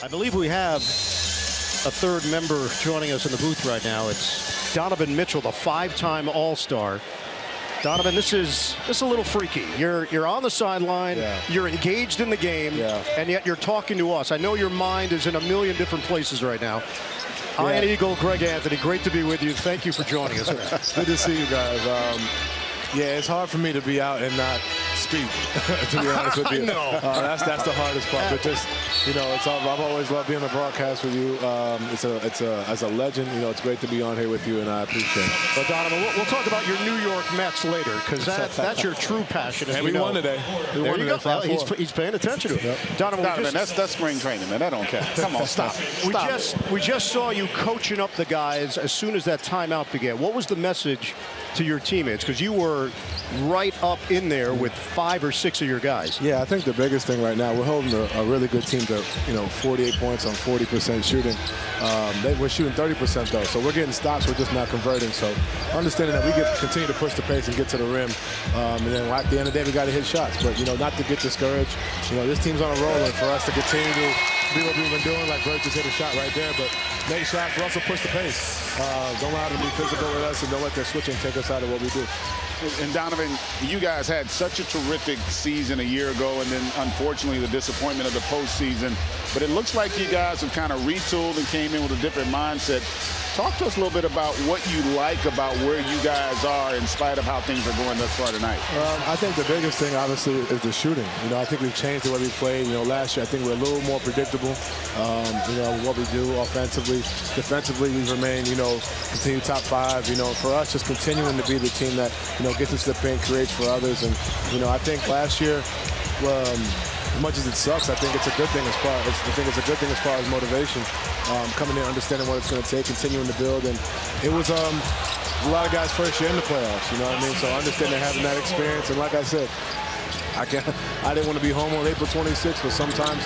I believe we have a third member joining us in the booth right now. It's Donovan Mitchell, the 5-time All-Star. Donovan, this is a little freaky. You're on the sideline, you're engaged in the game, and yet you're talking to us. I know your mind is in a million different places right now. Iron Eagle, Greg Anthony, great to be with you. Thank you for joining us, man. Good to see you guys. Yeah, it's hard for me to be out and not speak, to be honest with you. I know. That's the hardest part. But just, I've always loved being on the broadcast with you. As a legend, it's great to be on here with you, and I appreciate it. But Donovan, we'll talk about your New York Mets later, because that's your true passion. And we won today. There you go. He's paying attention to it. Yep. Donovan, that's spring training, man. That don't count. Come on, stop. We just saw you coaching up the guys as soon as that timeout began. What was the message to your teammates? Because you were right up in there with 5 or 6 of your guys. Yeah, I think the biggest thing right now, we're holding a really good team to 48 points on 40% shooting. We're shooting 30% though, so we're getting stops. We're just not converting. So understanding that we continue to push the pace and get to the rim, and then at the end of the day, we got to hit shots. But not to get discouraged. This team's on a roll, and for us to continue to do what we've been doing, like Bert just hit a shot right there, but make shots, but also push the pace. Don't allow them to be physical with us, and don't let their switching take us out of what we do. And Donovan, you guys had such a terrific season a year ago, and then unfortunately the disappointment of the postseason. But it looks like you guys have kind of retooled and came in with a different mindset. Talk to us a little bit about what you like about where you guys are in spite of how things are going thus far tonight. I think the biggest thing, obviously, is the shooting. I think we've changed the way we played. Last year, I think we're a little more predictable, what we do offensively. Defensively, we've remained, continue top 5. For us, just continuing to be the team that, gets into the paint, creates for others. And, I think last year, as much as it sucks, I think it's a good thing as far as motivation. Coming in, understanding what it's going to take, continuing to build, and it was a lot of guys' first year in the playoffs. You know what I mean? So understanding having that experience, and like I said, I didn't want to be home on April 26th, but sometimes,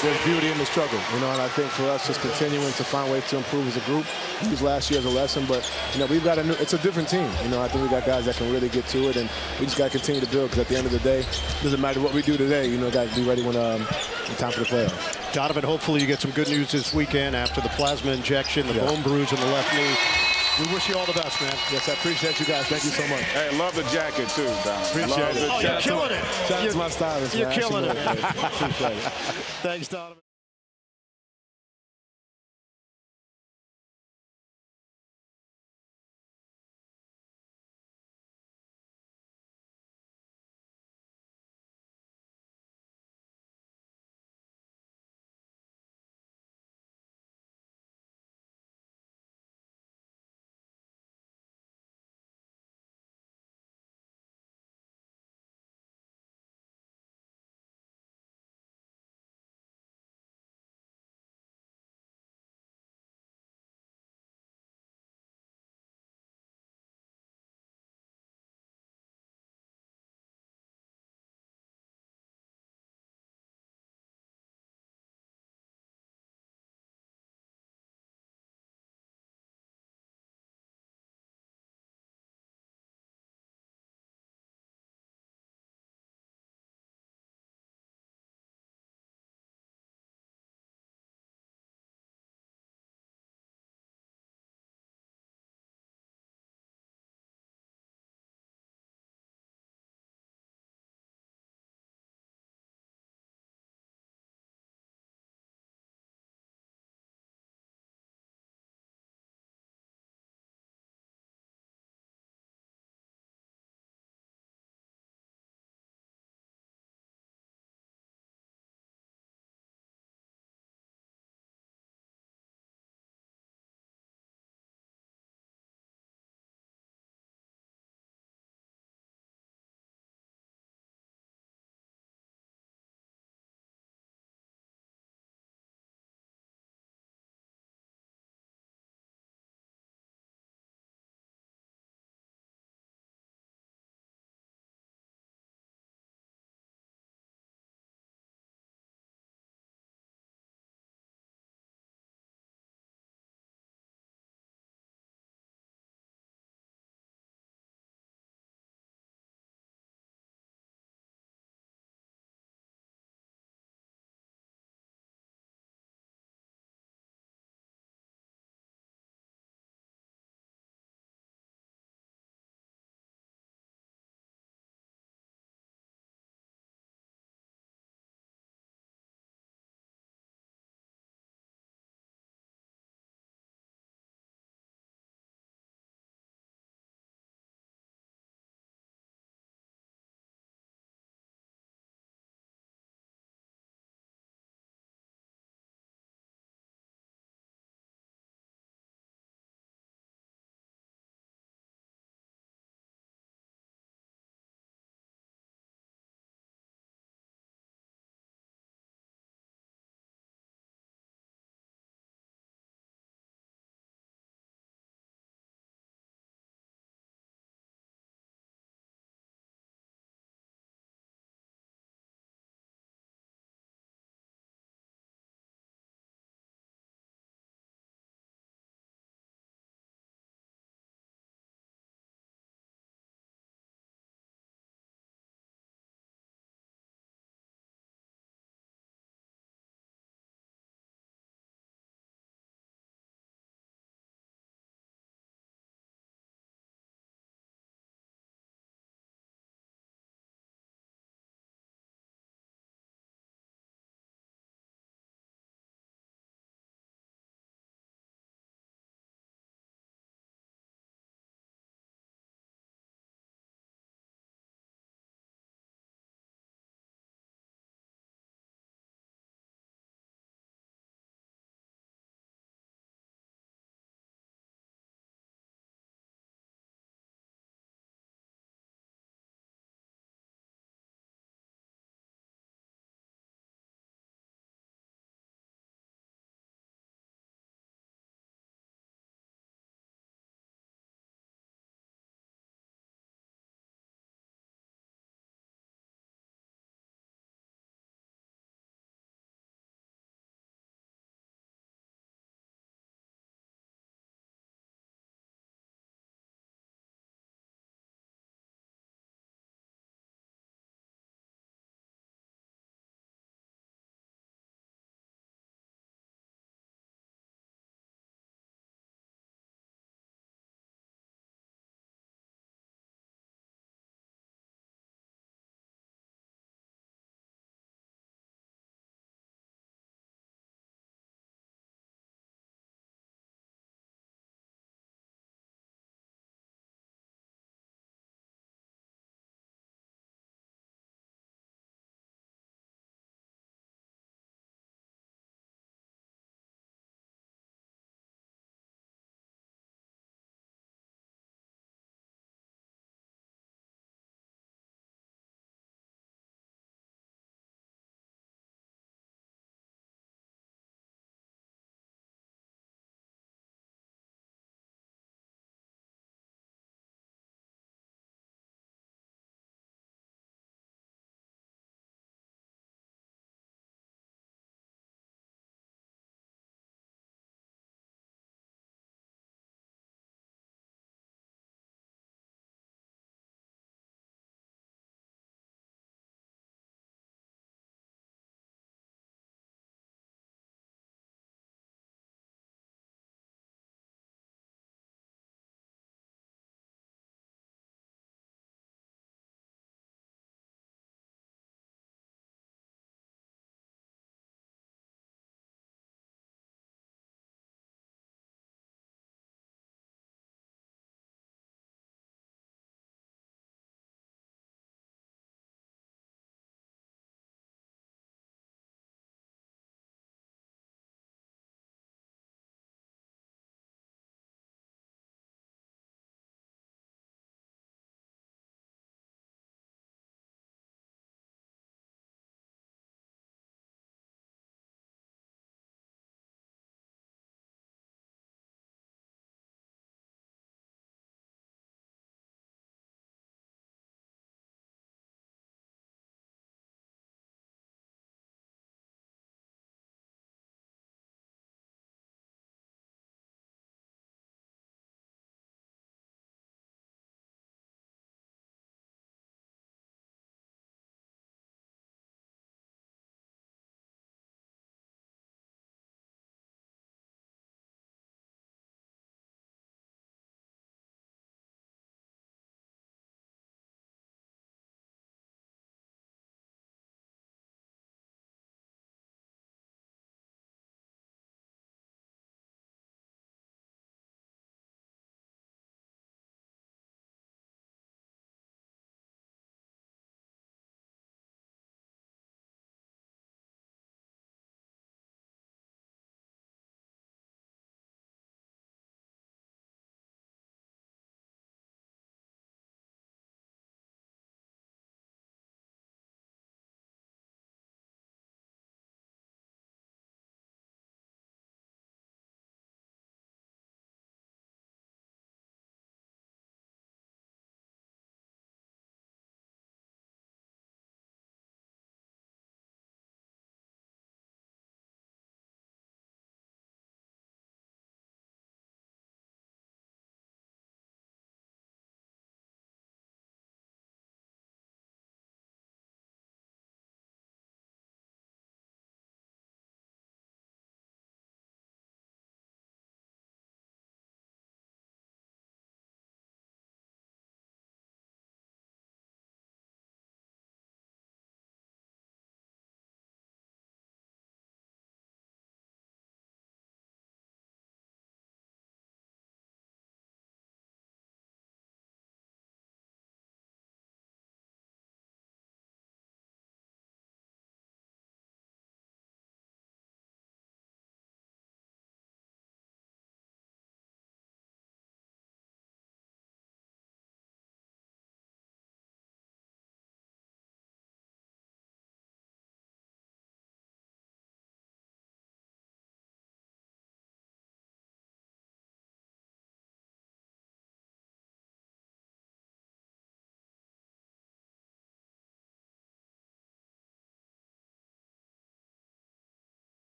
there's beauty in the struggle, and I think for us just continuing to find ways to improve as a group, use last year as a lesson, but, we've got it's a different team. I think we got guys that can really get to it, and we just got to continue to build, because at the end of the day, it doesn't matter what we do today, got to be ready when time for the playoffs. Donovan, hopefully you get some good news this weekend after the plasma injection, the bone bruise in the left knee. We wish you all the best, man. Yes, I appreciate you guys. Thank you so much. Hey, love the jacket, too, Donovan. Appreciate it. You're killing it. Shout out to my stylist, You're man. killing it. Appreciate it. Thanks, Donovan.